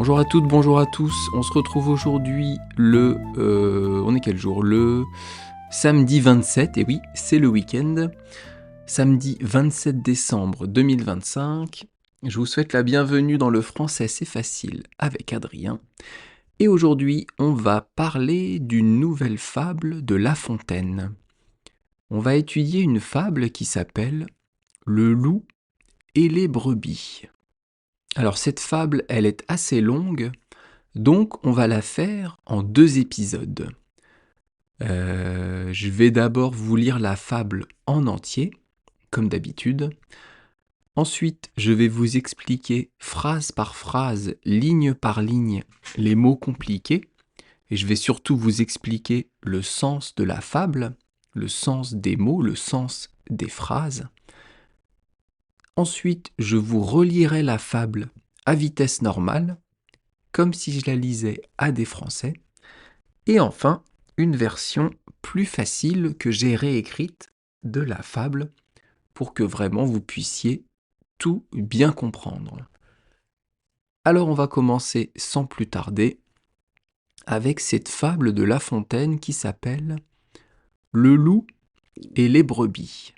Bonjour à toutes, bonjour à tous. On se retrouve aujourd'hui on est quel jour? Le samedi 27, et oui, c'est le week-end. Samedi 27 décembre 2025. Je vous souhaite la bienvenue dans le Français c'est facile avec Adrien. Et aujourd'hui, on va parler d'une nouvelle fable de La Fontaine. On va étudier une fable qui s'appelle Le loup et les brebis. Alors cette fable, elle est assez longue, donc on va la faire en 2 épisodes. Je vais d'abord vous lire la fable en entier, comme d'habitude. Ensuite, je vais vous expliquer phrase par phrase, ligne par ligne, les mots compliqués. Et je vais surtout vous expliquer le sens de la fable, le sens des mots, le sens des phrases. Ensuite, je vous relirai la fable à vitesse normale, comme si je la lisais à des Français. Et enfin, une version plus facile que j'ai réécrite de la fable pour que vraiment vous puissiez tout bien comprendre. Alors on va commencer sans plus tarder avec cette fable de La Fontaine qui s'appelle Le loup et les brebis.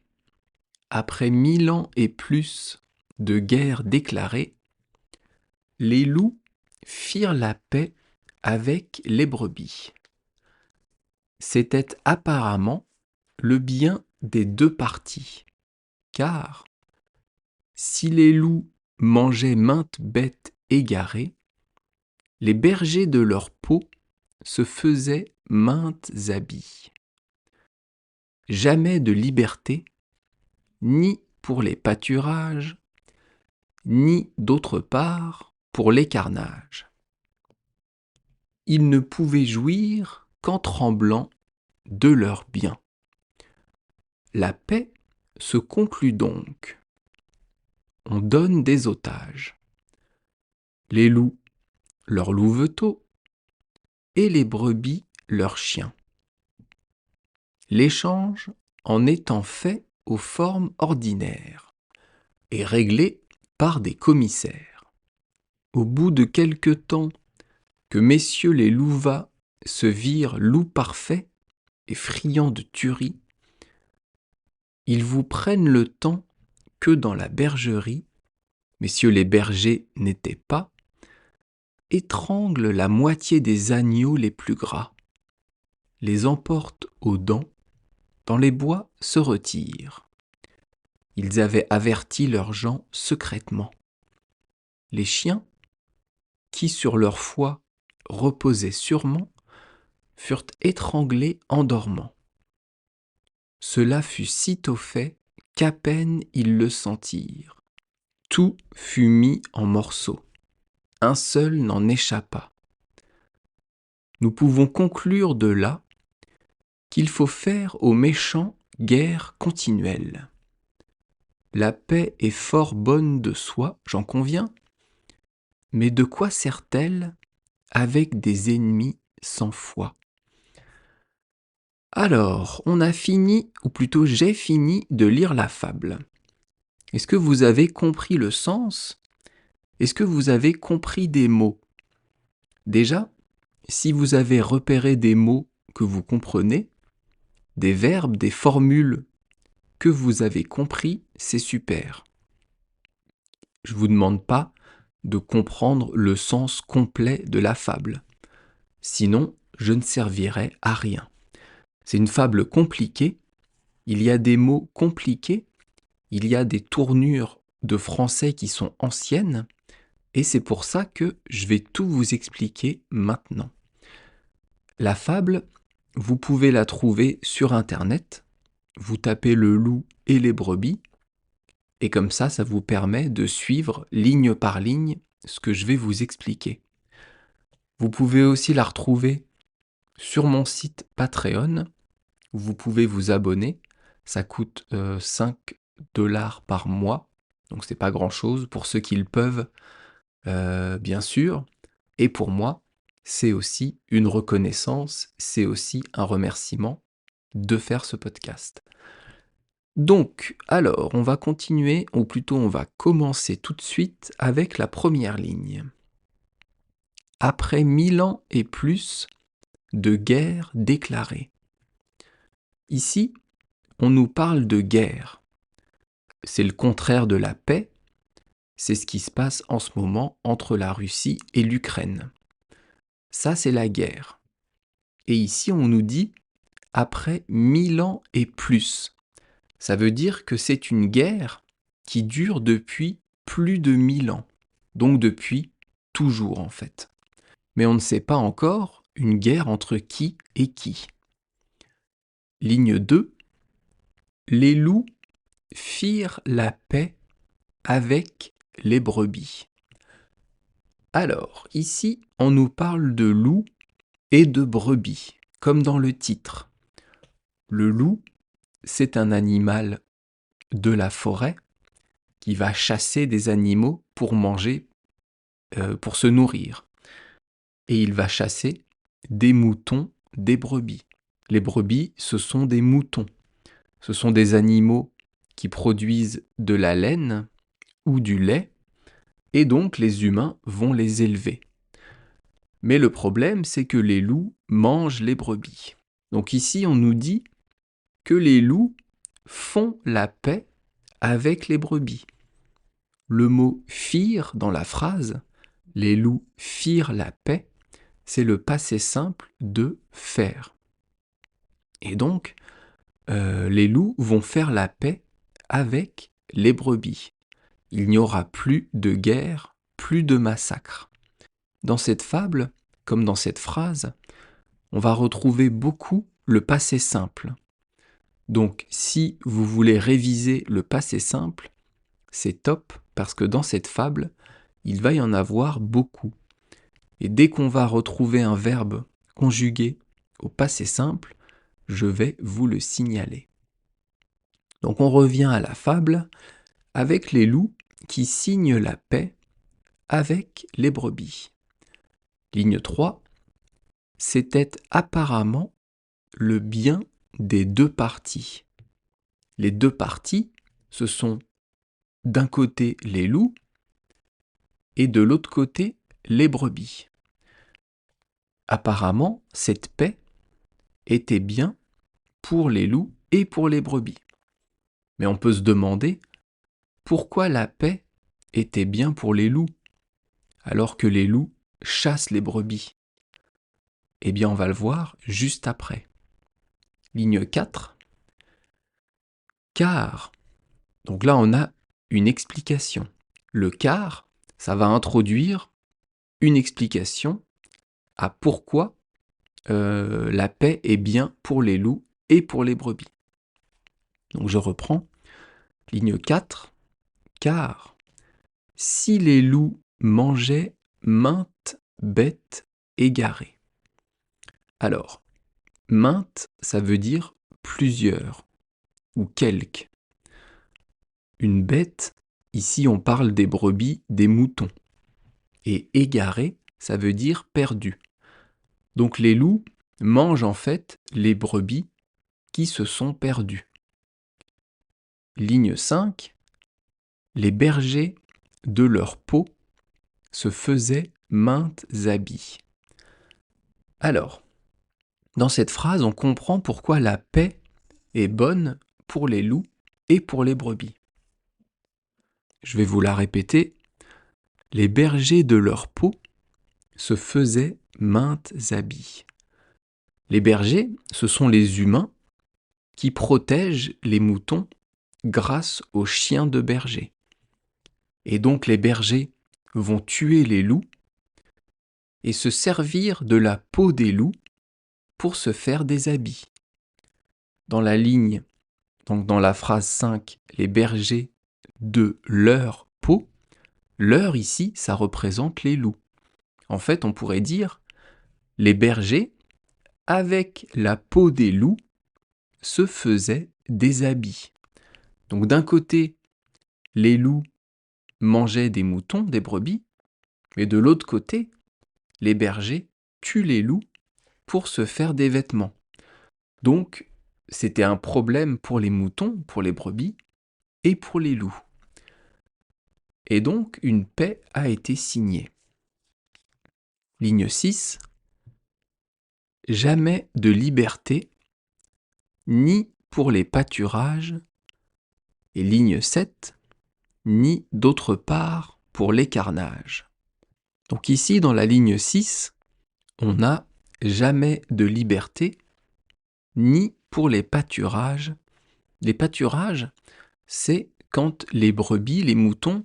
Après 1000 ans et plus de guerre déclarée, les loups firent la paix avec les brebis. C'était apparemment le bien des 2 parties, car si les loups mangeaient maintes bêtes égarées, les bergers de leur peau se faisaient maintes habits. Jamais de liberté, ni pour les pâturages, ni d'autre part pour les carnages. Ils ne pouvaient jouir qu'en tremblant de leurs biens. La paix se conclut donc. On donne des otages. Les loups, leurs louveteaux, et les brebis, leurs chiens. L'échange en étant fait aux formes ordinaires et réglé par des commissaires. Au bout de quelque temps que messieurs les louvats se virent loups parfaits et friands de tuerie, ils vous prennent le temps que dans la bergerie, messieurs les bergers n'étaient pas, étranglent la moitié des agneaux les plus gras, les emportent aux dents, dans les bois se retirent. Ils avaient averti leurs gens secrètement. Les chiens, qui sur leur foi reposaient sûrement, furent étranglés en dormant. Cela fut sitôt fait qu'à peine ils le sentirent. Tout fut mis en morceaux. Un seul n'en échappa. Nous pouvons conclure de là qu'il faut faire aux méchants guerre continuelle. La paix est fort bonne de soi, j'en conviens, mais de quoi sert-elle avec des ennemis sans foi? Alors, on a fini, ou plutôt j'ai fini de lire la fable. Est-ce que vous avez compris le sens? Est-ce que vous avez compris des mots? Déjà, si vous avez repéré des mots que vous comprenez, des verbes, des formules que vous avez compris, c'est super. Je ne vous demande pas de comprendre le sens complet de la fable. Sinon, je ne servirai à rien. C'est une fable compliquée, il y a des mots compliqués, il y a des tournures de français qui sont anciennes, et c'est pour ça que je vais tout vous expliquer maintenant. La fable, vous pouvez la trouver sur Internet, vous tapez le loup et les brebis, et comme ça vous permet de suivre ligne par ligne ce que je vais vous expliquer. Vous pouvez aussi la retrouver sur mon site Patreon, où vous pouvez vous abonner. Ça coûte 5$ par mois, donc c'est pas grand-chose pour ceux qui le peuvent, bien sûr. Et pour moi, c'est aussi une reconnaissance, c'est aussi un remerciement de faire ce podcast. Donc, alors, on va continuer, ou plutôt on va commencer tout de suite avec la première ligne. après 1000 ans et plus de guerre déclarée. Ici, on nous parle de guerre. C'est le contraire de la paix. C'est ce qui se passe en ce moment entre la Russie et l'Ukraine. Ça, c'est la guerre. Et ici, on nous dit après 1000 ans et plus. Ça veut dire que c'est une guerre qui dure depuis plus de 1000 ans. Donc depuis toujours en fait. Mais on ne sait pas encore une guerre entre qui et qui. Ligne 2. Les loups firent la paix avec les brebis. Alors, ici, on nous parle de loups et de brebis, comme dans le titre. Le loup, c'est un animal de la forêt qui va chasser des animaux pour manger, pour se nourrir. Et il va chasser des moutons, des brebis. Les brebis, ce sont des moutons. Ce sont des animaux qui produisent de la laine ou du lait, et donc les humains vont les élever. Mais le problème, c'est que les loups mangent les brebis. Donc ici, on nous dit que les loups font la paix avec les brebis. Le mot « firent » dans la phrase, les loups firent la paix, c'est le passé simple de faire. Et donc, les loups vont faire la paix avec les brebis. Il n'y aura plus de guerre, plus de massacre. Dans cette fable, comme dans cette phrase, on va retrouver beaucoup le passé simple. Donc, si vous voulez réviser le passé simple, c'est top parce que dans cette fable, il va y en avoir beaucoup. Et dès qu'on va retrouver un verbe conjugué au passé simple, je vais vous le signaler. Donc on revient à la fable avec les loups qui signent la paix avec les brebis. Ligne 3. C'était apparemment le bien des deux parties. Les deux parties, ce sont d'un côté les loups et de l'autre côté les brebis. Apparemment, cette paix était bien pour les loups et pour les brebis. Mais on peut se demander pourquoi la paix était bien pour les loups alors que les loups chassent les brebis. Eh bien, on va le voir juste après. Ligne 4. Car. Donc là, on a une explication. Le car, ça va introduire une explication à pourquoi la paix est bien pour les loups et pour les brebis. Donc je reprends. Ligne 4. Car si les loups mangeaient maintes bêtes égarées. Alors, maintes, ça veut dire plusieurs ou quelques. Une bête, ici on parle des brebis, des moutons. Et égaré, ça veut dire perdu. Donc les loups mangent en fait les brebis qui se sont perdus. Ligne 5. Les bergers de leur peau se faisaient maintes habits. Alors, dans cette phrase, on comprend pourquoi la paix est bonne pour les loups et pour les brebis. Je vais vous la répéter. Les bergers de leur peau se faisaient maintes habits. Les bergers, ce sont les humains qui protègent les moutons grâce aux chiens de berger. Et donc les bergers vont tuer les loups et se servir de la peau des loups pour se faire des habits. Dans la ligne, donc dans la phrase 5, les bergers de leur peau, leur ici, ça représente les loups. En fait, on pourrait dire les bergers, avec la peau des loups, se faisaient des habits. Donc d'un côté, les loups mangeaient des moutons, des brebis, mais de l'autre côté, les bergers tuent les loups pour se faire des vêtements. Donc, c'était un problème pour les moutons, pour les brebis et pour les loups. Et donc, une paix a été signée. Ligne 6. Jamais de liberté, ni pour les pâturages. Et ligne 7. Ni d'autre part pour les carnages. Donc ici, dans la ligne 6, on a jamais de liberté, ni pour les pâturages. Les pâturages, c'est quand les brebis, les moutons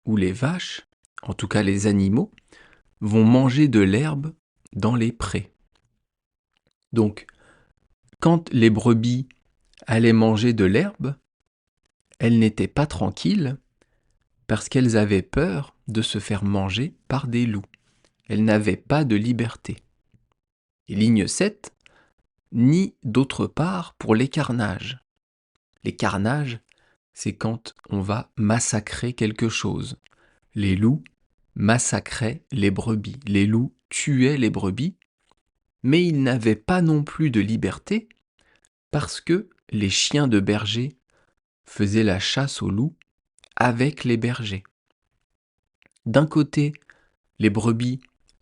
ou les vaches, en tout cas les animaux, vont manger de l'herbe dans les prés. Donc, quand les brebis allaient manger de l'herbe, elles n'étaient pas tranquilles parce qu'elles avaient peur de se faire manger par des loups. Elles n'avaient pas de liberté. Et ligne 7, ni d'autre part pour les carnages. Les carnages, c'est quand on va massacrer quelque chose. Les loups massacraient les brebis. Les loups tuaient les brebis, mais ils n'avaient pas non plus de liberté parce que les chiens de berger faisaient la chasse aux loups avec les bergers. D'un côté, les brebis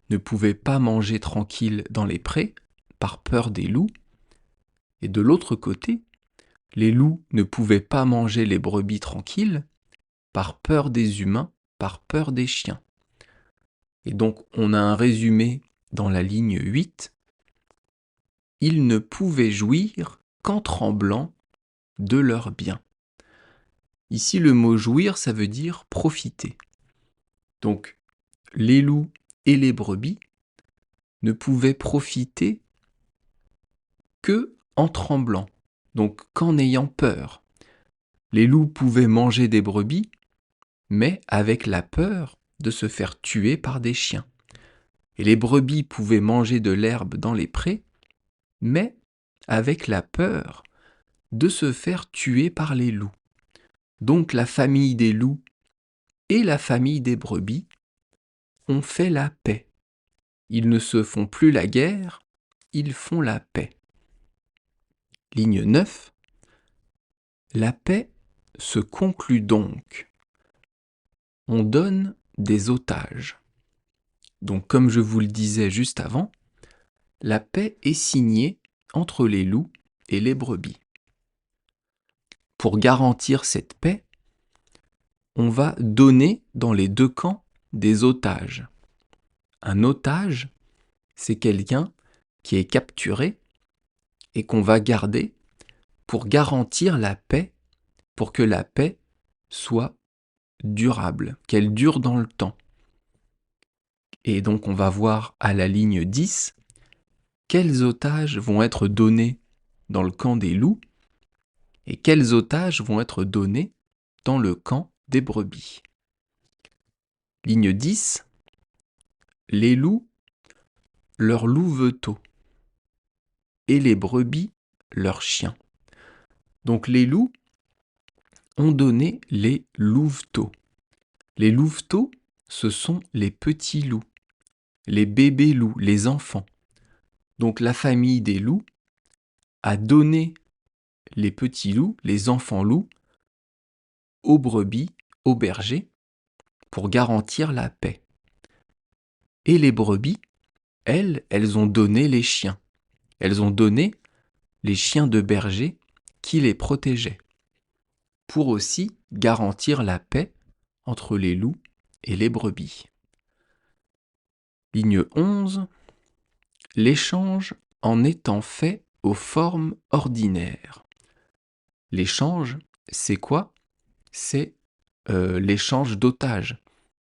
ne pouvaient pas manger tranquilles dans les prés par peur des loups, et de l'autre côté, les loups ne pouvaient pas manger les brebis tranquilles par peur des humains, par peur des chiens. Et donc on a un résumé dans la ligne 8. Ils ne pouvaient jouir qu'en tremblant de leurs biens. Ici le mot jouir, ça veut dire profiter. Donc les loups et les brebis ne pouvaient profiter que en tremblant, donc qu'en ayant peur. Les loups pouvaient manger des brebis, mais avec la peur de se faire tuer par des chiens. Et les brebis pouvaient manger de l'herbe dans les prés, mais avec la peur de se faire tuer par les loups. Donc la famille des loups et la famille des brebis ont fait la paix. Ils ne se font plus la guerre, ils font la paix. Ligne 9. La paix se conclut donc. On donne des otages. Donc comme je vous le disais juste avant, la paix est signée entre les loups et les brebis. Pour garantir cette paix, on va donner dans les deux camps des otages. Un otage, c'est quelqu'un qui est capturé et qu'on va garder pour garantir la paix, pour que la paix soit durable, qu'elle dure dans le temps. Et donc on va voir à la ligne 10 quels otages vont être donnés dans le camp des loups et quels otages vont être donnés dans le camp des brebis. Ligne 10. Les loups, leurs louveteaux, et les brebis, leurs chiens. Donc les loups ont donné les louveteaux. Les louveteaux, ce sont les petits loups, les bébés loups, les enfants. Donc la famille des loups a donné les petits loups, les enfants loups, aux brebis, aux bergers, pour garantir la paix. Et les brebis, elles ont donné les chiens. Elles ont donné les chiens de berger qui les protégeaient, pour aussi garantir la paix entre les loups et les brebis. Ligne 11. L'échange en étant fait aux formes ordinaires. L'échange, c'est quoi? C'est l'échange d'otages.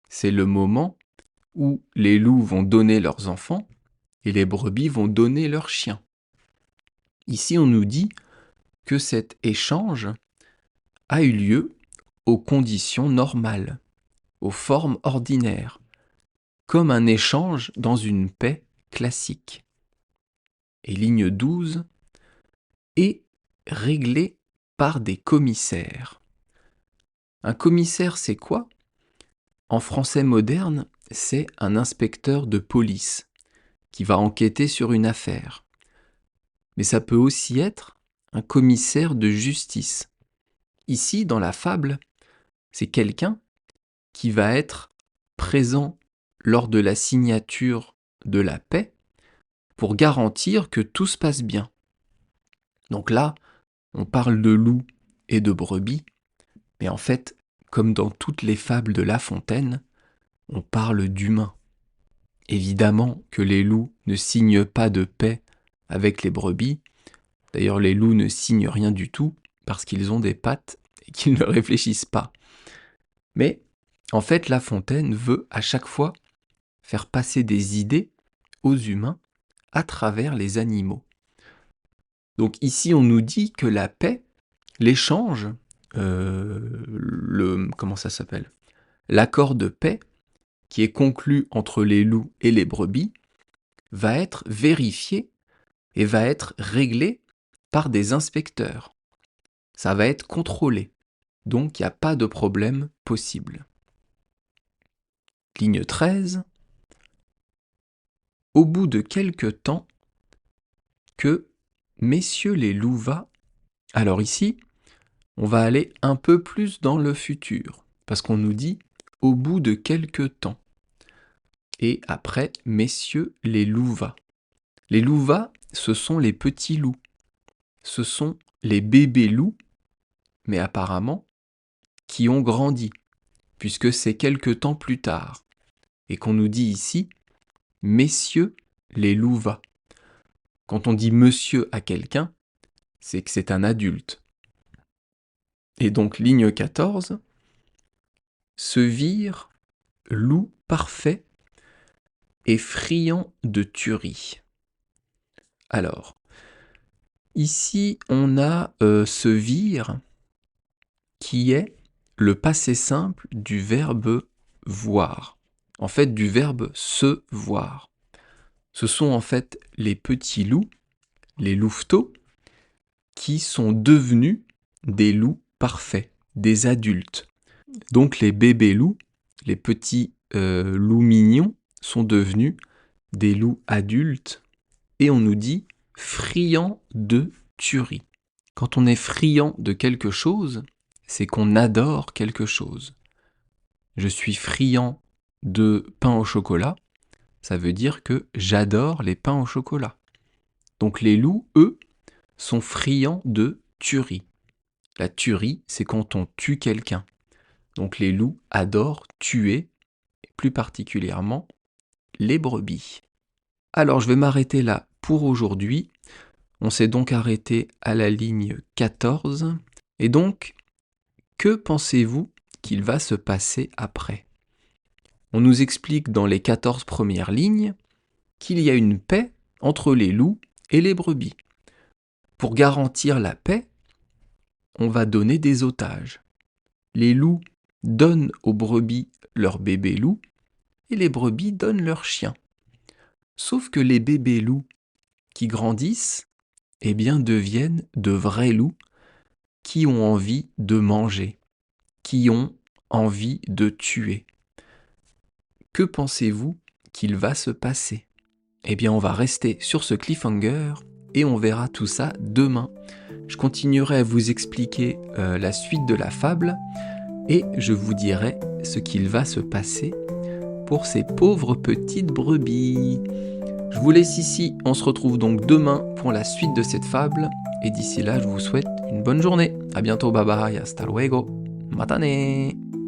C'est le moment où les loups vont donner leurs enfants et les brebis vont donner leurs chiens. Ici, on nous dit que cet échange a eu lieu aux conditions normales, aux formes ordinaires, comme un échange dans une paix classique. Et ligne 12, est réglé par des commissaires. Un commissaire, c'est quoi? En français moderne, c'est un inspecteur de police qui va enquêter sur une affaire. Mais ça peut aussi être un commissaire de justice. Ici, dans la fable, c'est quelqu'un qui va être présent lors de la signature de la paix pour garantir que tout se passe bien. Donc là, on parle de loup et de brebis, mais en fait, comme dans toutes les fables de La Fontaine, on parle d'humains. Évidemment que les loups ne signent pas de paix avec les brebis. D'ailleurs, les loups ne signent rien du tout parce qu'ils ont des pattes et qu'ils ne réfléchissent pas. Mais en fait, La Fontaine veut à chaque fois faire passer des idées aux humains à travers les animaux. Donc ici, on nous dit que la paix, l'échange, comment ça s'appelle ? L'accord de paix qui est conclu entre les loups et les brebis va être vérifié et va être réglé par des inspecteurs. Ça va être contrôlé. Donc il n'y a pas de problème possible. Ligne 13. Au bout de quelque temps que messieurs les louvats... Alors ici, on va aller un peu plus dans le futur, parce qu'on nous dit au bout de quelque temps. Et après, messieurs les louvats. Les louvats, ce sont les petits loups. Ce sont les bébés loups, mais apparemment, qui ont grandi, puisque c'est quelque temps plus tard. Et qu'on nous dit ici, messieurs les louvats. Quand on dit monsieur à quelqu'un, c'est que c'est un adulte. Et donc, ligne 14, se vire loup parfait et friand de tuerie. Alors, ici, on a se vire qui est le passé simple du verbe voir. En fait, du verbe se voir. Ce sont en fait les petits loups, les louveteaux, qui sont devenus des loups parfaits, des adultes. Donc les bébés loups, les petits loups mignons, sont devenus des loups adultes. Et on nous dit friand de tuerie. Quand on est friand de quelque chose, c'est qu'on adore quelque chose. Je suis friand de pain au chocolat, ça veut dire que j'adore les pains au chocolat. Donc les loups, eux, sont friands de tuerie. La tuerie, c'est quand on tue quelqu'un. Donc les loups adorent tuer, et plus particulièrement les brebis. Alors je vais m'arrêter là pour aujourd'hui. On s'est donc arrêté à la ligne 14. Et donc, que pensez-vous qu'il va se passer après ? On nous explique dans les 14 premières lignes qu'il y a une paix entre les loups et les brebis. Pour garantir la paix, on va donner des otages. Les loups donnent aux brebis leurs bébés loups et les brebis donnent leurs chiens. Sauf que les bébés loups qui grandissent, eh bien, deviennent de vrais loups qui ont envie de manger, qui ont envie de tuer. Que pensez-vous qu'il va se passer ? Eh bien, on va rester sur ce cliffhanger et on verra tout ça demain. Je continuerai à vous expliquer la suite de la fable et je vous dirai ce qu'il va se passer pour ces pauvres petites brebis. Je vous laisse ici, on se retrouve donc demain pour la suite de cette fable et d'ici là, je vous souhaite une bonne journée. À bientôt, bye bye, hasta luego, matane.